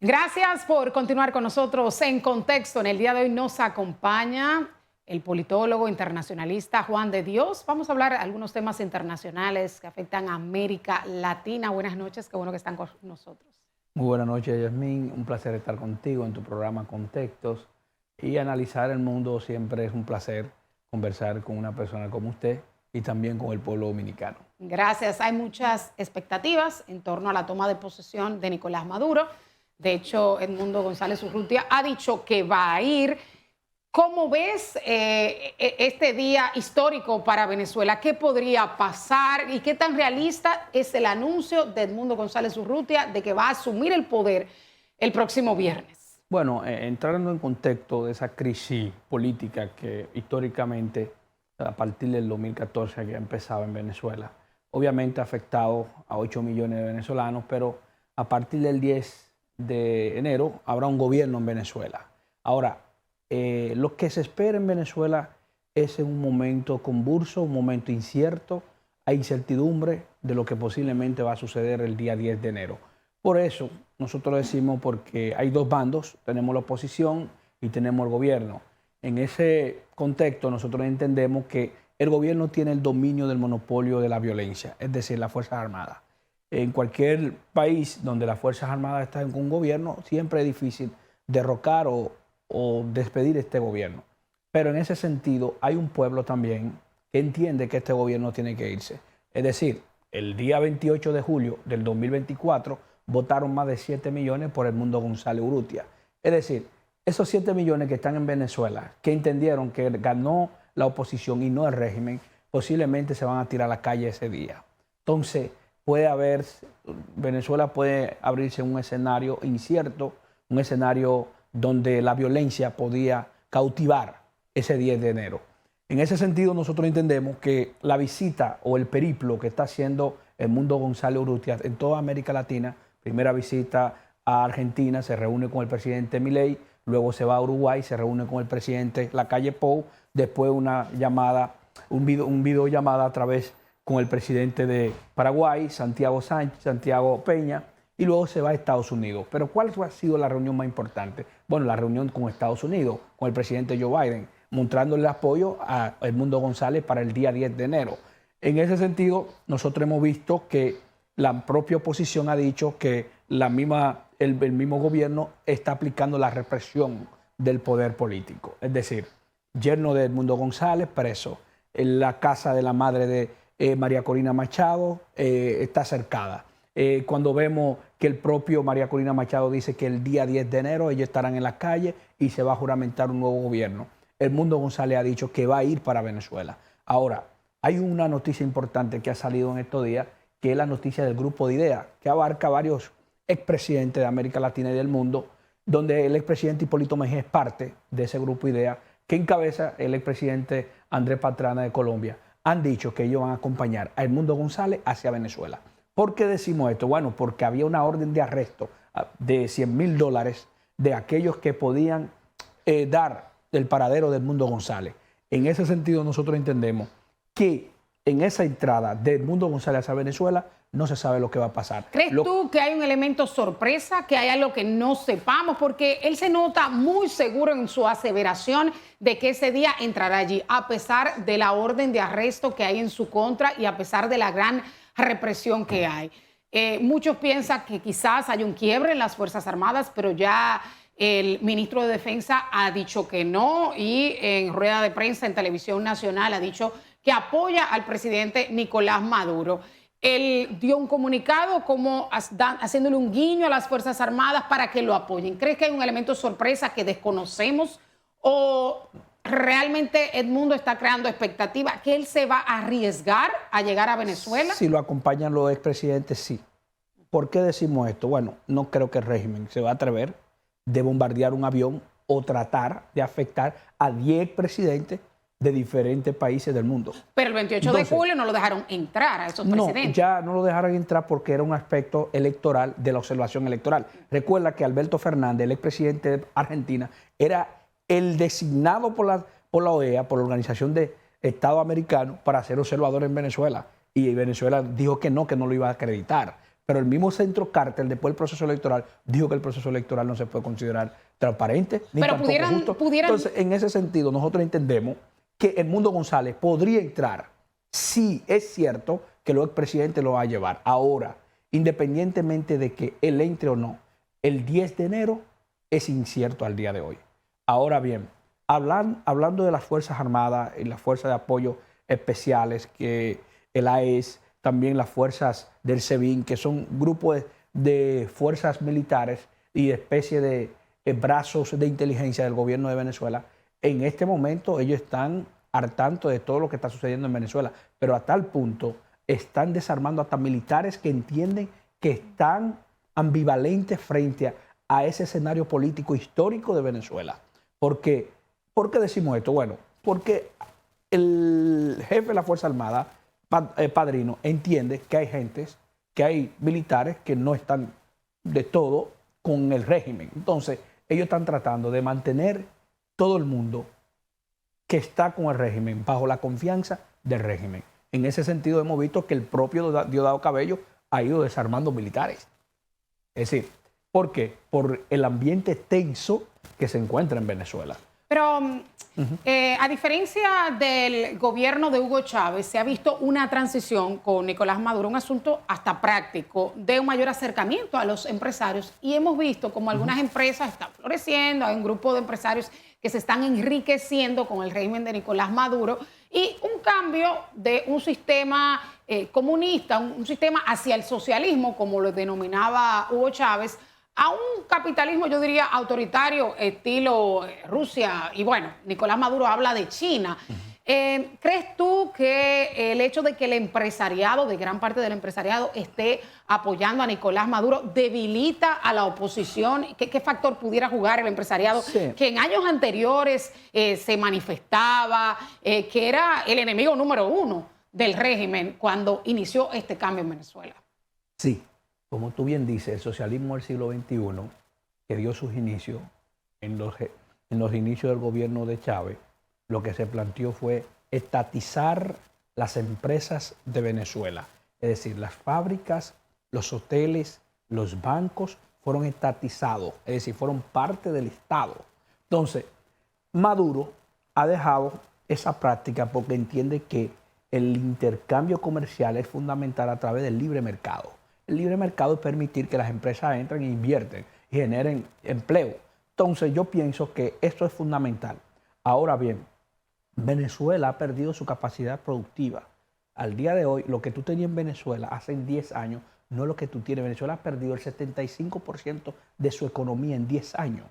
Gracias por continuar con nosotros en Contexto. En el día de hoy nos acompaña el politólogo internacionalista Juan de Dios. Vamos a hablar de algunos temas internacionales que afectan a América Latina. Buenas noches, qué bueno que están con nosotros. Muy buenas noches, Yasmín. Un placer estar contigo en tu programa Contextos. Y analizar el mundo siempre es un placer conversar con una persona como usted y también con el pueblo dominicano. Gracias. Hay muchas expectativas en torno a la toma de posesión de Nicolás Maduro. De hecho, Edmundo González Urrutia ha dicho que va a ir. ¿Cómo ves este día histórico para Venezuela? ¿Qué podría pasar y qué tan realista es el anuncio de Edmundo González Urrutia de que va a asumir el poder el próximo viernes? Bueno, entrando en contexto de esa crisis política que históricamente, a partir del 2014 que ha empezado en Venezuela, obviamente ha afectado a 8 millones de venezolanos, pero a partir del 10 de enero habrá un gobierno en Venezuela. Ahora, lo que se espera en Venezuela es un momento convulso, un momento incierto. Hay incertidumbre de lo que posiblemente va a suceder el día 10 de enero. Por eso nosotros decimos, porque hay dos bandos, tenemos la oposición y tenemos el gobierno. En ese contexto nosotros entendemos que el gobierno tiene el dominio del monopolio de la violencia, es decir, las Fuerzas Armadas. En cualquier país donde las Fuerzas Armadas están con un gobierno, siempre es difícil derrocar o despedir este gobierno. Pero en ese sentido hay un pueblo también que entiende que este gobierno tiene que irse. Es decir, el día 28 de julio del 2024 votaron más de 7 millones por Edmundo González Urrutia. Es decir, esos 7 millones que están en Venezuela, que entendieron que ganó la oposición y no el régimen, posiblemente se van a tirar a la calle ese día. Entonces, Venezuela puede abrirse un escenario incierto, un escenario donde la violencia podía cautivar ese 10 de enero. En ese sentido, nosotros entendemos que la visita o el periplo que está haciendo Edmundo González Urrutia en toda América Latina, primera visita a Argentina, se reúne con el presidente Milei, luego se va a Uruguay, se reúne con el presidente Lacalle Pou, después una llamada, un videollamada a través con el presidente de Paraguay, Santiago Peña, y luego se va a Estados Unidos. Pero ¿cuál ha sido la reunión más importante? Bueno, la reunión con Estados Unidos, con el presidente Joe Biden, mostrándole el apoyo a Edmundo González para el día 10 de enero. En ese sentido, nosotros hemos visto que la propia oposición ha dicho que el mismo gobierno está aplicando la represión del poder político. Es decir, yerno de Edmundo González preso, en la casa de la madre de María Corina Machado está cercada. Cuando vemos que el propio María Corina Machado dice que el día 10 de enero ellos estarán en la calle y se va a juramentar un nuevo gobierno. Edmundo González ha dicho que va a ir para Venezuela. Ahora, hay una noticia importante que ha salido en estos días, que es la noticia del Grupo de Ideas, que abarca varios expresidentes de América Latina y del mundo, donde el expresidente Hipólito Mejía es parte de ese Grupo de Ideas, que encabeza el expresidente Andrés Pastrana de Colombia. Han dicho que ellos van a acompañar a Edmundo González hacia Venezuela. ¿Por qué decimos esto? Bueno, porque había una orden de arresto de $100,000 de aquellos que podían dar el paradero de Edmundo González. En ese sentido, nosotros entendemos que en esa entrada de Edmundo González hacia Venezuela no se sabe lo que va a pasar. ¿Crees tú que hay un elemento sorpresa, que hay algo que no sepamos? Porque él se nota muy seguro en su aseveración de que ese día entrará allí, a pesar de la orden de arresto que hay en su contra y a pesar de la gran represión que hay. Muchos piensan que quizás hay un quiebre en las Fuerzas Armadas, pero ya el ministro de Defensa ha dicho que no, y en rueda de prensa en Televisión Nacional ha dicho que apoya al presidente Nicolás Maduro. Él dio un comunicado como haciéndole un guiño a las Fuerzas Armadas para que lo apoyen. ¿Crees que hay un elemento sorpresa que desconocemos o realmente Edmundo está creando expectativa que él se va a arriesgar a llegar a Venezuela? Si lo acompañan los expresidentes, sí. ¿Por qué decimos esto? Bueno, no creo que el régimen se va a atrever de bombardear un avión o tratar de afectar a 10 presidentes de diferentes países del mundo. Pero el 28 de julio no lo dejaron entrar a esos presidentes. No, ya no lo dejaron entrar porque era un aspecto electoral de la observación electoral. Recuerda que Alberto Fernández, el expresidente de Argentina, era el designado por la OEA, por la Organización de Estados Americanos, para ser observador en Venezuela. Y Venezuela dijo que no lo iba a acreditar. Pero el mismo centro cártel, después del proceso electoral, dijo que el proceso electoral no se puede considerar transparente ni Pero tampoco justo. Entonces, en ese sentido, nosotros entendemos que el Mundo González podría entrar si es cierto que el expresidente lo va a llevar. Ahora, independientemente de que él entre o no, el 10 de enero es incierto al día de hoy. Ahora bien, hablando de las Fuerzas Armadas y las Fuerzas de Apoyo Especiales, que el AES, también las fuerzas del SEBIN, que son grupos de fuerzas militares y especie de brazos de inteligencia del gobierno de Venezuela, en este momento ellos están al tanto de todo lo que está sucediendo en Venezuela, pero a tal punto están desarmando hasta militares que entienden que están ambivalentes frente a ese escenario político histórico de Venezuela. ¿Por qué decimos esto? Bueno, porque el jefe de la Fuerza Armada, Padrino, entiende que hay militares que no están de todo con el régimen. Entonces, ellos están tratando de mantener todo el mundo que está con el régimen bajo la confianza del régimen. En ese sentido, hemos visto que el propio Diosdado Cabello ha ido desarmando militares. Es decir, ¿por qué? Por el ambiente tenso que se encuentra en Venezuela. Pero a diferencia del gobierno de Hugo Chávez, se ha visto una transición con Nicolás Maduro, un asunto hasta práctico, de un mayor acercamiento a los empresarios. Y hemos visto como algunas empresas están floreciendo, hay un grupo de empresarios que se están enriqueciendo con el régimen de Nicolás Maduro y un cambio de un sistema comunista, un sistema hacia el socialismo, como lo denominaba Hugo Chávez, a un capitalismo, yo diría, autoritario, estilo Rusia. Y bueno, Nicolás Maduro habla de China. ¿Crees tú que el hecho de que el empresariado, de gran parte del empresariado, esté apoyando a Nicolás Maduro, debilita a la oposición? ¿Qué factor pudiera jugar el empresariado que en años anteriores se manifestaba, que era el enemigo número uno del régimen cuando inició este cambio en Venezuela? Sí. Como tú bien dices, el socialismo del siglo XXI, que dio sus inicios en los inicios del gobierno de Chávez, lo que se planteó fue estatizar las empresas de Venezuela. Es decir, las fábricas, los hoteles, los bancos fueron estatizados, es decir, fueron parte del Estado. Entonces, Maduro ha dejado esa práctica porque entiende que el intercambio comercial es fundamental a través del libre mercado. El libre mercado es permitir que las empresas entren e invierten y generen empleo. Entonces yo pienso que esto es fundamental. Ahora bien, Venezuela ha perdido su capacidad productiva. Al día de hoy, lo que tú tenías en Venezuela hace 10 años no es lo que tú tienes. Venezuela ha perdido el 75% de su economía en 10 años.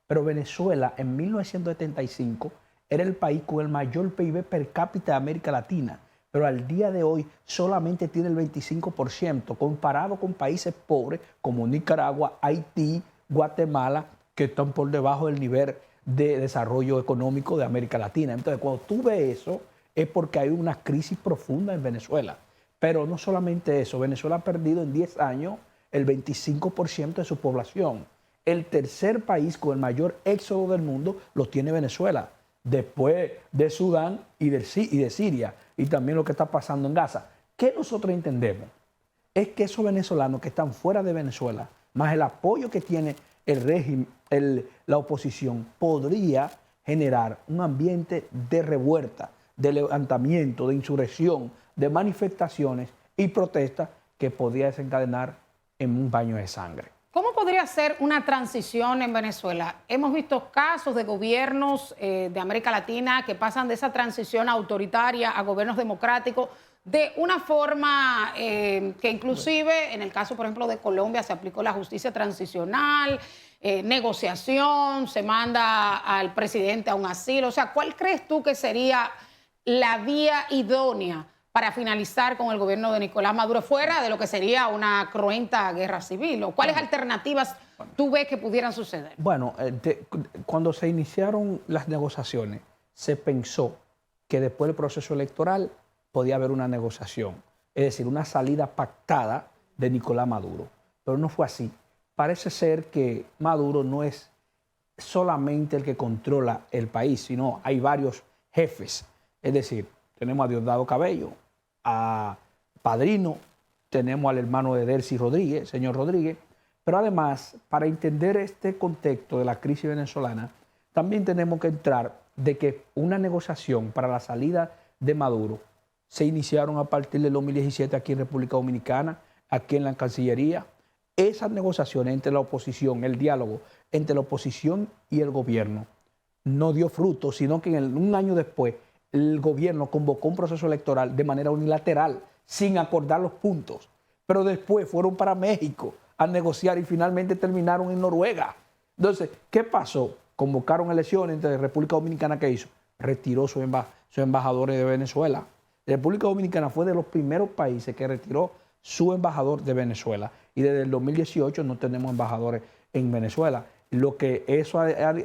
Pero Venezuela en 1975 era el país con el mayor PIB per cápita de América Latina. Pero al día de hoy solamente tiene el 25%, comparado con países pobres como Nicaragua, Haití, Guatemala, que están por debajo del nivel de desarrollo económico de América Latina. Entonces, cuando tú ves eso, es porque hay una crisis profunda en Venezuela. Pero no solamente eso, Venezuela ha perdido en 10 años el 25% de su población. El tercer país con el mayor éxodo del mundo lo tiene Venezuela, después de Sudán y de Siria, y también lo que está pasando en Gaza. ¿Qué nosotros entendemos? Es que esos venezolanos que están fuera de Venezuela, más el apoyo que tiene el régimen, la oposición, podría generar un ambiente de revuelta, de levantamiento, de insurrección, de manifestaciones y protestas que podría desencadenar en un baño de sangre. ¿Cómo podría ser una transición en Venezuela? Hemos visto casos de gobiernos de América Latina que pasan de esa transición autoritaria a gobiernos democráticos de una forma que inclusive en el caso, por ejemplo, de Colombia se aplicó la justicia transicional, negociación, se manda al presidente a un asilo. O sea, ¿cuál crees tú que sería la vía idónea para finalizar con el gobierno de Nicolás Maduro, fuera de lo que sería una cruenta guerra civil? ¿O cuáles alternativas tú ves que pudieran suceder? Bueno, cuando se iniciaron las negociaciones, se pensó que después del proceso electoral podía haber una negociación, es decir, una salida pactada de Nicolás Maduro. Pero no fue así. Parece ser que Maduro no es solamente el que controla el país, sino hay varios jefes. Es decir, tenemos a Diosdado Cabello, a Padrino tenemos al hermano de Delcy Rodríguez, señor Rodríguez, pero además, para entender este contexto de la crisis venezolana, también tenemos que entrar de que una negociación para la salida de Maduro se iniciaron a partir del 2017 aquí en República Dominicana, aquí en la Cancillería. Esas negociaciones entre la oposición, el diálogo entre la oposición y el gobierno, no dio fruto, sino que un año después el gobierno convocó un proceso electoral de manera unilateral, sin acordar los puntos. Pero después fueron para México a negociar y finalmente terminaron en Noruega. Entonces, ¿qué pasó? Convocaron elecciones entre República Dominicana, ¿qué hizo? Retiró sus embajadores de Venezuela. República Dominicana fue de los primeros países que retiró su embajador de Venezuela. Y desde el 2018 no tenemos embajadores en Venezuela. Lo que eso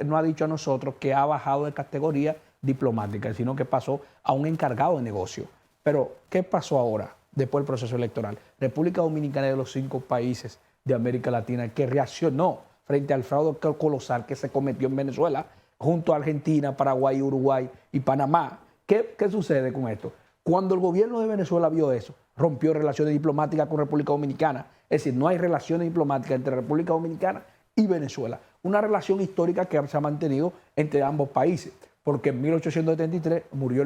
no ha dicho a nosotros que ha bajado de categoría diplomática, sino que pasó a un encargado de negocio. Pero, ¿qué pasó ahora después del proceso electoral? República Dominicana es de los 5 países de América Latina que reaccionó frente al fraude colosal que se cometió en Venezuela, junto a Argentina, Paraguay, Uruguay y Panamá. ¿Qué sucede con esto? Cuando el gobierno de Venezuela vio eso, rompió relaciones diplomáticas con República Dominicana. Es decir, no hay relaciones diplomáticas entre República Dominicana y Venezuela. Una relación histórica que se ha mantenido entre ambos países, porque en 1873 murió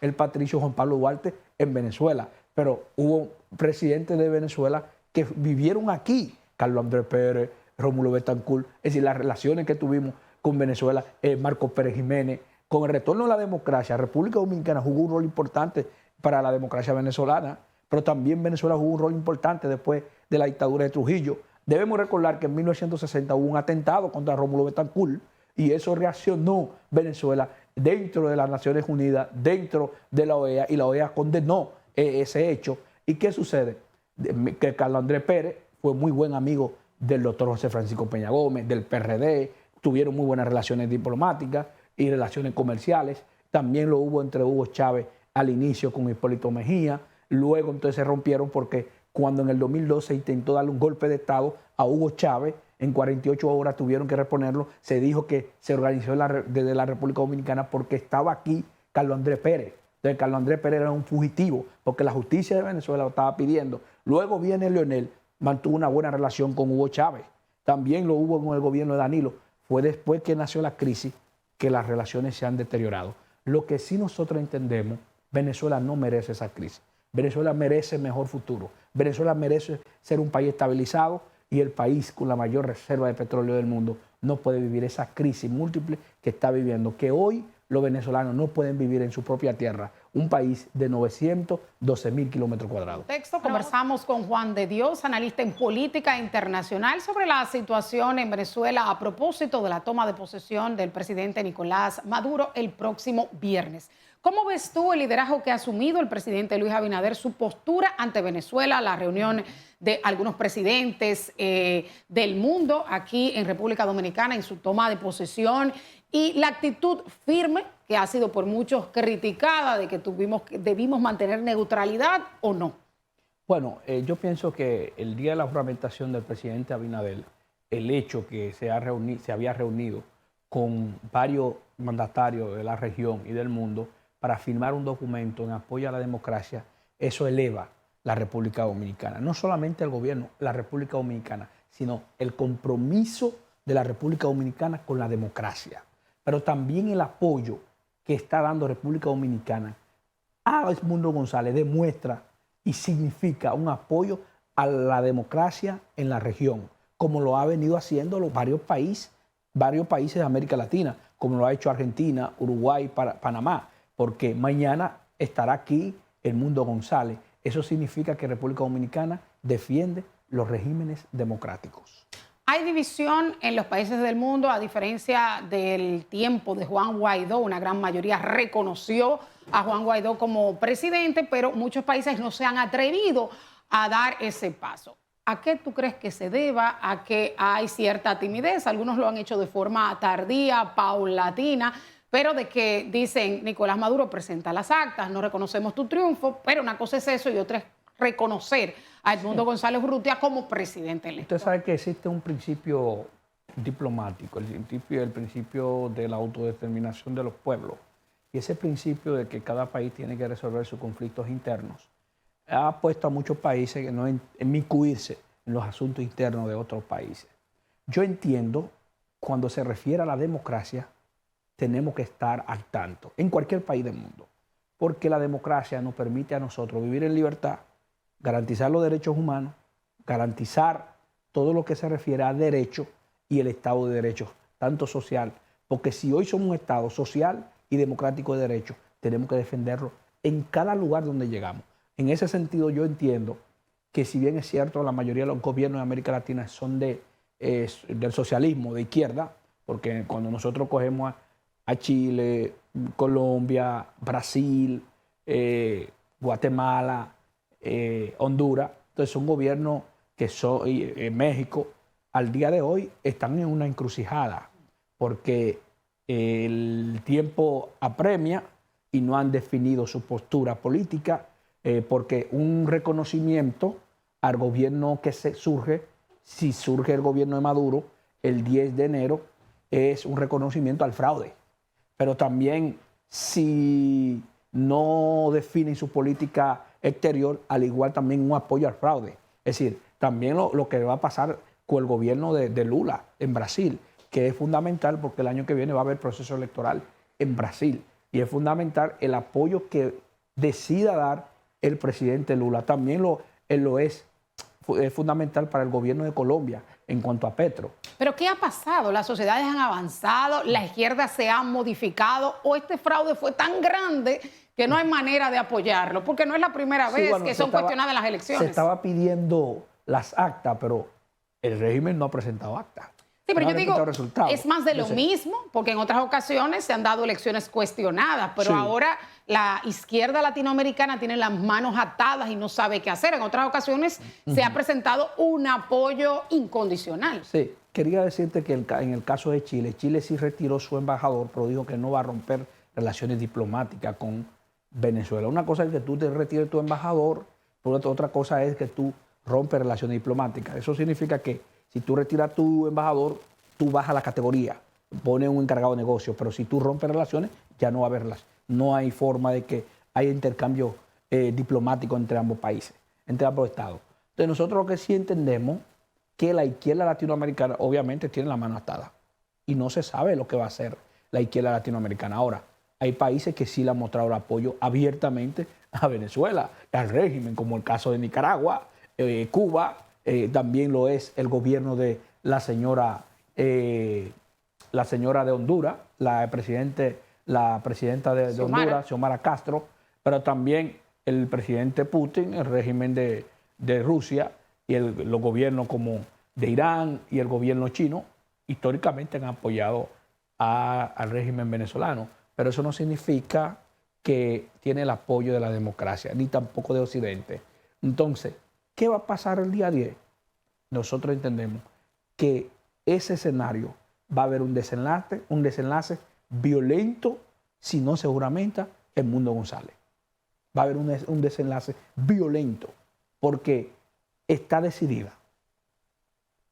el patricio Juan Pablo Duarte en Venezuela, pero hubo presidentes de Venezuela que vivieron aquí, Carlos Andrés Pérez, Rómulo Betancourt. Es decir, las relaciones que tuvimos con Venezuela, Marcos Pérez Jiménez. Con el retorno de la democracia, República Dominicana jugó un rol importante para la democracia venezolana, pero también Venezuela jugó un rol importante después de la dictadura de Trujillo. Debemos recordar que en 1960 hubo un atentado contra Rómulo Betancourt y eso reaccionó Venezuela dentro de las Naciones Unidas, dentro de la OEA, y la OEA condenó ese hecho. ¿Y qué sucede? Que Carlos Andrés Pérez fue muy buen amigo del doctor José Francisco Peña Gómez, del PRD, tuvieron muy buenas relaciones diplomáticas y relaciones comerciales. También lo hubo entre Hugo Chávez al inicio con Hipólito Mejía. Luego entonces se rompieron porque cuando en el 2012 intentó darle un golpe de Estado a Hugo Chávez, en 48 horas tuvieron que reponerlo. Se dijo que se organizó desde la República Dominicana porque estaba aquí Carlos Andrés Pérez. Entonces Carlos Andrés Pérez era un fugitivo porque la justicia de Venezuela lo estaba pidiendo. Luego viene Leonel, mantuvo una buena relación con Hugo Chávez. También lo hubo con el gobierno de Danilo. Fue después que nació la crisis que las relaciones se han deteriorado. Lo que sí nosotros entendemos, Venezuela no merece esa crisis. Venezuela merece mejor futuro. Venezuela merece ser un país estabilizado y el país con la mayor reserva de petróleo del mundo no puede vivir esa crisis múltiple que está viviendo, que hoy los venezolanos no pueden vivir en su propia tierra, un país de 912.000 kilómetros cuadrados. Conversamos con Juan de Dios, analista en política internacional, sobre la situación en Venezuela a propósito de la toma de posesión del presidente Nicolás Maduro el próximo viernes. ¿Cómo ves tú el liderazgo que ha asumido el presidente Luis Abinader, su postura ante Venezuela, la reunión de algunos presidentes del mundo aquí en República Dominicana en su toma de posesión y la actitud firme que ha sido por muchos criticada de que debimos mantener neutralidad o no? Bueno, yo pienso que el día de la juramentación del presidente Abinader, el hecho que se había reunido con varios mandatarios de la región y del mundo para firmar un documento en apoyo a la democracia, eso eleva la República Dominicana. No solamente el gobierno, la República Dominicana, sino el compromiso de la República Dominicana con la democracia, pero también el apoyo que está dando República Dominicana a Edmundo González demuestra y significa un apoyo a la democracia en la región, como lo ha venido haciendo varios países de América Latina, como lo ha hecho Argentina, Uruguay, Panamá, porque mañana estará aquí Edmundo González. Eso significa que República Dominicana defiende los regímenes democráticos. Hay división en los países del mundo, a diferencia del tiempo de Juan Guaidó. Una gran mayoría reconoció a Juan Guaidó como presidente, pero muchos países no se han atrevido a dar ese paso. ¿A qué tú crees que se deba? ¿A que hay cierta timidez? Algunos lo han hecho de forma tardía, paulatina, pero de que dicen, Nicolás Maduro presenta las actas, no reconocemos tu triunfo, pero una cosa es eso y otra es reconocer a Edmundo González Urrutia como presidente electo. Usted sabe que existe un principio diplomático, el principio de la autodeterminación de los pueblos. Y ese principio de que cada país tiene que resolver sus conflictos internos. ha puesto a muchos países en no inmiscuirse en los asuntos internos de otros países. Yo entiendo, cuando se refiere a la democracia, tenemos que estar al tanto, en cualquier país del mundo, porque la democracia nos permite a nosotros vivir en libertad, garantizar los derechos humanos, garantizar todo lo que se refiere a derechos y el Estado de Derecho, tanto social, porque si hoy somos un Estado social y democrático de derecho, tenemos que defenderlo en cada lugar donde llegamos. En ese sentido, yo entiendo que, si bien es cierto, la mayoría de los gobiernos de América Latina son del socialismo, de izquierda, porque cuando nosotros cogemos a Chile, Colombia, Brasil, Guatemala, Honduras, entonces son gobiernos que son, México, al día de hoy están en una encrucijada, porque el tiempo apremia y no han definido su postura política, porque un reconocimiento al gobierno que surge, si surge el gobierno de Maduro el 10 de enero, es un reconocimiento al fraude. Pero también, si no definen su política exterior, al igual también un apoyo al fraude. Es decir, también lo que va a pasar con el gobierno de Lula en Brasil, que es fundamental porque el año que viene va a haber proceso electoral en Brasil. Y es fundamental el apoyo que decida dar el presidente Lula. También es fundamental para el gobierno de Colombia en cuanto a Petro. ¿Pero qué ha pasado? ¿Las sociedades han avanzado? ¿La izquierda se ha modificado? ¿O este fraude fue tan grande que no hay manera de apoyarlo? Porque no es la primera vez que son cuestionadas las elecciones. Se estaba pidiendo las actas, pero el régimen no ha presentado actas. Sí, pero yo digo, es más de lo mismo, porque en otras ocasiones se han dado elecciones cuestionadas, pero ahora la izquierda latinoamericana tiene las manos atadas y no sabe qué hacer. En otras ocasiones se ha presentado un apoyo incondicional. Sí, quería decirte que en el caso de Chile, Chile sí retiró su embajador, pero dijo que no va a romper relaciones diplomáticas con Venezuela. Una cosa es que tú te retires tu embajador, pero otra cosa es que tú rompes relaciones diplomáticas. Eso significa que si tú retiras tu embajador, tú bajas la categoría, pones un encargado de negocio, pero si tú rompes relaciones, ya no va a haberlas. No hay forma de que haya intercambio diplomático entre ambos países, entre ambos estados. Entonces nosotros lo que sí entendemos que la izquierda latinoamericana obviamente tiene la mano atada y no se sabe lo que va a hacer la izquierda latinoamericana. Ahora, hay países que sí le han mostrado el apoyo abiertamente a Venezuela, al régimen, como el caso de Nicaragua, Cuba. También lo es el gobierno de la señora de Honduras, la presidenta de Honduras, Xiomara Castro, pero también el presidente Putin, el régimen de Rusia y los gobiernos como de Irán y el gobierno chino, históricamente han apoyado al régimen venezolano. Pero eso no significa que tiene el apoyo de la democracia, ni tampoco de Occidente. Entonces, ¿qué va a pasar el día 10? Nosotros entendemos que ese escenario va a haber un desenlace violento, si no se juramenta, en Mundo González. Va a haber un desenlace violento, porque está decidida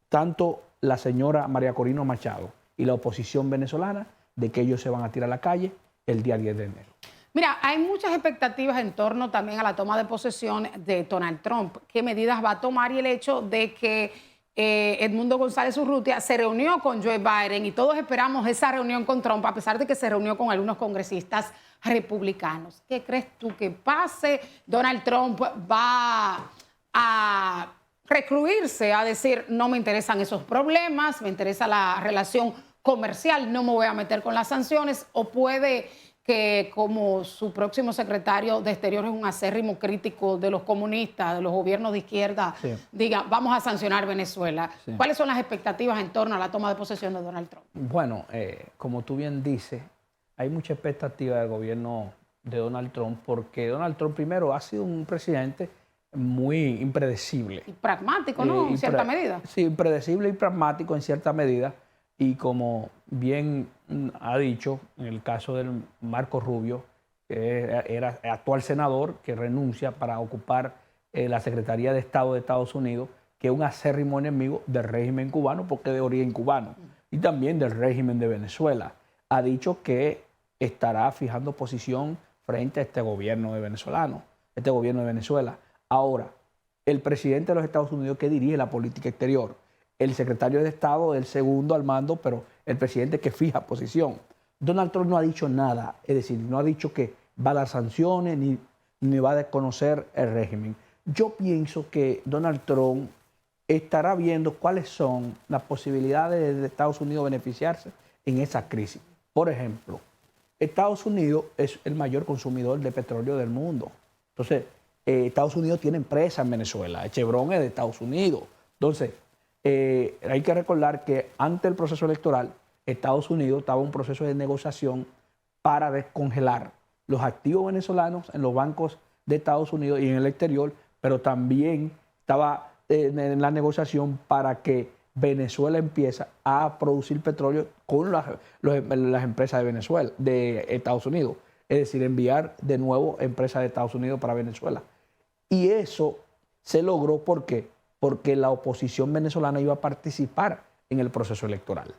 tanto la señora María Corina Machado y la oposición venezolana de que ellos se van a tirar a la calle el día 10 de enero. Mira, hay muchas expectativas en torno también a la toma de posesión de Donald Trump. ¿Qué medidas va a tomar? Y el hecho de que Edmundo González Urrutia se reunió con Joe Biden y todos esperamos esa reunión con Trump, a pesar de que se reunió con algunos congresistas republicanos. ¿Qué crees tú que pase? Donald Trump va a recluirse, a decir, no me interesan esos problemas, me interesa la relación comercial, no me voy a meter con las sanciones, o puede que, como su próximo secretario de Exteriores es un acérrimo crítico de los comunistas, de los gobiernos de izquierda, diga, vamos a sancionar Venezuela. ¿Cuáles son las expectativas en torno a la toma de posesión de Donald Trump? Bueno, como tú bien dices, hay mucha expectativa del gobierno de Donald Trump, porque Donald Trump primero ha sido un presidente muy impredecible. Y pragmático, ¿no? En cierta medida. Sí, impredecible y pragmático en cierta medida. Y como bien ha dicho, en el caso del Marco Rubio, que era actual senador, que renuncia para ocupar la Secretaría de Estado de Estados Unidos, que es un acérrimo enemigo del régimen cubano, porque es de origen cubano, y también del régimen de Venezuela. Ha dicho que estará fijando posición frente a este gobierno de Venezuela. Ahora, el presidente de los Estados Unidos que dirige la política exterior, el secretario de Estado, el segundo al mando, pero el presidente que fija posición. Donald Trump no ha dicho nada, es decir, no ha dicho que va a dar sanciones ni va a desconocer el régimen. Yo pienso que Donald Trump estará viendo cuáles son las posibilidades de Estados Unidos beneficiarse en esa crisis. Por ejemplo, Estados Unidos es el mayor consumidor de petróleo del mundo. Entonces, Estados Unidos tiene empresas en Venezuela. Chevron es de Estados Unidos. Entonces, hay que recordar que antes del proceso electoral, Estados Unidos estaba en un proceso de negociación para descongelar los activos venezolanos en los bancos de Estados Unidos y en el exterior, pero también estaba en la negociación para que Venezuela empiece a producir petróleo con las empresas de Venezuela, de Estados Unidos. Es decir, enviar de nuevo empresas de Estados Unidos para Venezuela. Y eso se logró ¿por qué? Porque la oposición venezolana iba a participar en el proceso electoral.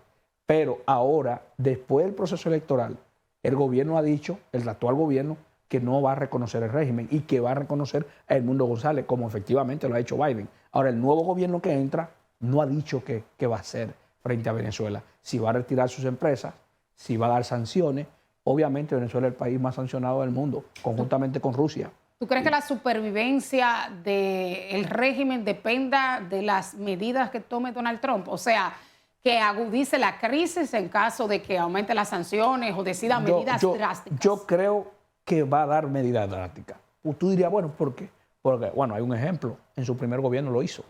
Pero ahora, después del proceso electoral, el gobierno ha dicho, el actual gobierno, que no va a reconocer el régimen y que va a reconocer a Edmundo González, como efectivamente lo ha hecho Biden. Ahora, el nuevo gobierno que entra no ha dicho qué va a hacer frente a Venezuela. Si va a retirar sus empresas, si va a dar sanciones. Obviamente Venezuela es el país más sancionado del mundo, conjuntamente con Rusia. ¿Tú crees que la supervivencia del régimen dependa de las medidas que tome Donald Trump? O sea, que agudice la crisis en caso de que aumente las sanciones o decida medidas drásticas. Yo creo que va a dar medidas drásticas. Tú dirías, bueno, ¿por qué? Porque, bueno, hay un ejemplo. En su primer gobierno lo hizo.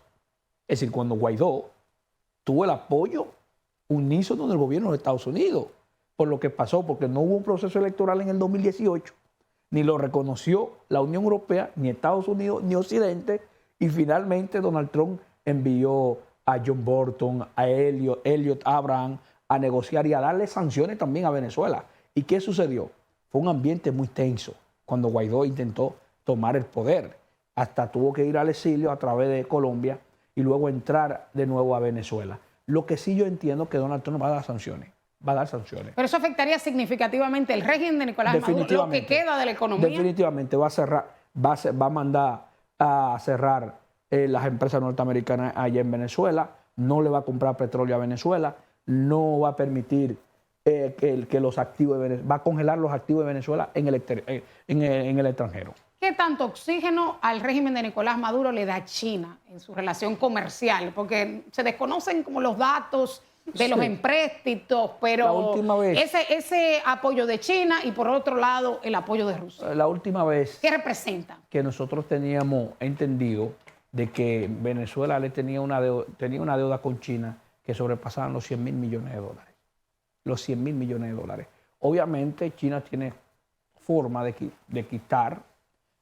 Es decir, cuando Guaidó tuvo el apoyo unísono del gobierno de Estados Unidos por lo que pasó, porque no hubo un proceso electoral en el 2018, ni lo reconoció la Unión Europea, ni Estados Unidos, ni Occidente, y finalmente Donald Trump envió a John Bolton, a Elliot Abraham, a negociar y a darle sanciones también a Venezuela. ¿Y qué sucedió? Fue un ambiente muy tenso cuando Guaidó intentó tomar el poder. Hasta tuvo que ir al exilio a través de Colombia y luego entrar de nuevo a Venezuela. Lo que sí yo entiendo que Donald Trump va a dar sanciones. Va a dar sanciones. Pero eso afectaría significativamente el régimen de Nicolás Maduro, lo que queda de la economía. Definitivamente va a cerrar, va a mandar a cerrar las empresas norteamericanas allá en Venezuela, no le va a comprar petróleo a Venezuela, no va a permitir que los activos de Venezuela, va a congelar los activos de Venezuela en el extranjero. ¿Qué tanto oxígeno al régimen de Nicolás Maduro le da China en su relación comercial? Porque se desconocen como los datos de los empréstitos, pero la última vez, ese apoyo de China y por otro lado el apoyo de Rusia. La última vez ¿qué representa? Que nosotros teníamos entendido de que Venezuela tenía una deuda con China que sobrepasaban los 100.000 millones de dólares. Los 100.000 millones de dólares. Obviamente China tiene forma de quitar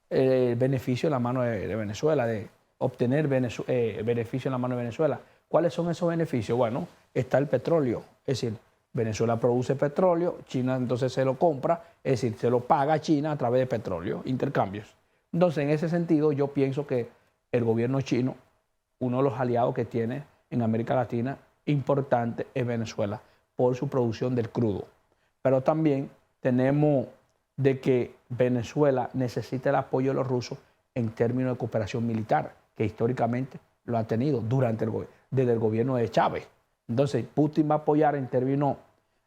el beneficio en la mano de Venezuela, de obtener beneficio en la mano de Venezuela. ¿Cuáles son esos beneficios? Bueno, está el petróleo. Es decir, Venezuela produce petróleo, China entonces se lo compra, es decir, se lo paga a China a través de petróleo, intercambios. Entonces, en ese sentido, yo pienso que el gobierno chino, uno de los aliados que tiene en América Latina, importante es Venezuela, por su producción del crudo. Pero también tenemos de que Venezuela necesita el apoyo de los rusos en términos de cooperación militar, que históricamente lo ha tenido desde el gobierno de Chávez. Entonces, Putin va a apoyar en términos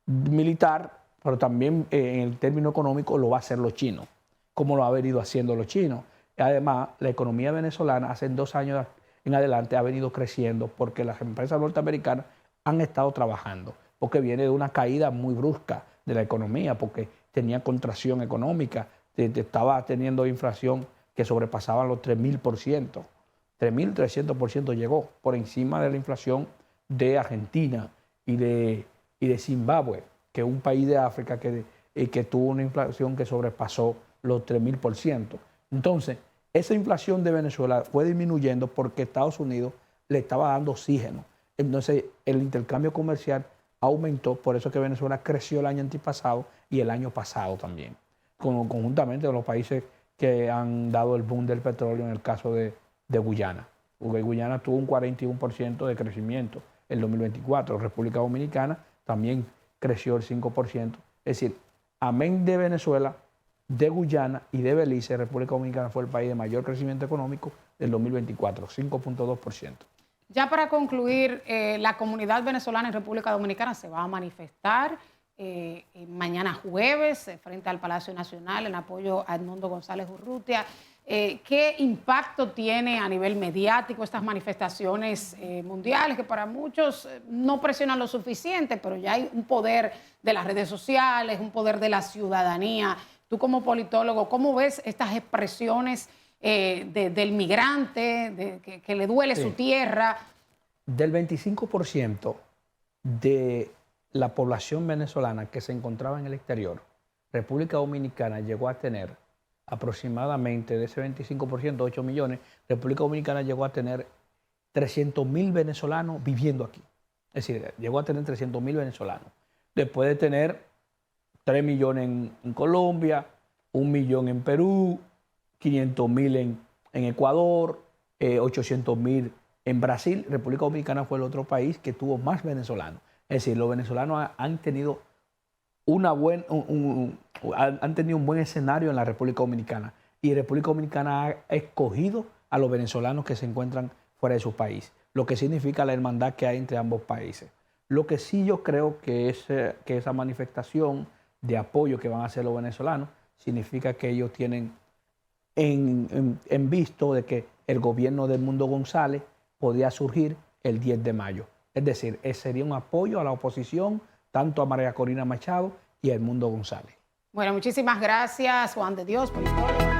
militar, pero también en el término económico lo va a hacer los chinos, como lo ha venido haciendo los chinos. Y además, la economía venezolana hace 2 años en adelante ha venido creciendo porque las empresas norteamericanas han estado trabajando, porque viene de una caída muy brusca de la economía, porque tenía contracción económica, estaba teniendo inflación que sobrepasaba los 3.000%. 3.300% llegó, por encima de la inflación de Argentina y de Zimbabue, que es un país de África que tuvo una inflación que sobrepasó los 3.000%. Entonces, esa inflación de Venezuela fue disminuyendo porque Estados Unidos le estaba dando oxígeno. Entonces, el intercambio comercial aumentó, por eso que Venezuela creció el año antepasado y el año pasado también, conjuntamente con los países que han dado el boom del petróleo en el caso de Guyana. Porque Guyana tuvo un 41% de crecimiento en 2024. República Dominicana también creció el 5%. Es decir, amén de Venezuela, de Guyana y de Belice, República Dominicana fue el país de mayor crecimiento económico del 2024, 5.2%. Ya para concluir, la comunidad venezolana en República Dominicana se va a manifestar mañana jueves frente al Palacio Nacional en apoyo a Edmundo González Urrutia. ¿Qué impacto tiene a nivel mediático estas manifestaciones mundiales que para muchos no presionan lo suficiente, pero ya hay un poder de las redes sociales, un poder de la ciudadanía? Tú como politólogo, ¿cómo ves estas expresiones del migrante, que le duele su tierra? Del 25% de la población venezolana que se encontraba en el exterior, República Dominicana llegó a tener aproximadamente de ese 25%, 8 millones, República Dominicana llegó a tener 300.000 venezolanos viviendo aquí. Es decir, llegó a tener 300.000 venezolanos. Después de tener 3 millones en Colombia, 1 millón en Perú, 500.000 en Ecuador, 800.000 en Brasil. República Dominicana fue el otro país que tuvo más venezolanos. Es decir, los venezolanos han tenido han tenido un buen escenario en la República Dominicana y República Dominicana ha escogido a los venezolanos que se encuentran fuera de su país, lo que significa la hermandad que hay entre ambos países. Lo que sí yo creo que esa manifestación de apoyo que van a hacer los venezolanos significa que ellos tienen en visto de que el gobierno de Edmundo González podía surgir el 10 de mayo. Es decir, sería un apoyo a la oposición, tanto a María Corina Machado y a Edmundo González. Bueno, muchísimas gracias, Juan de Dios, politólogo.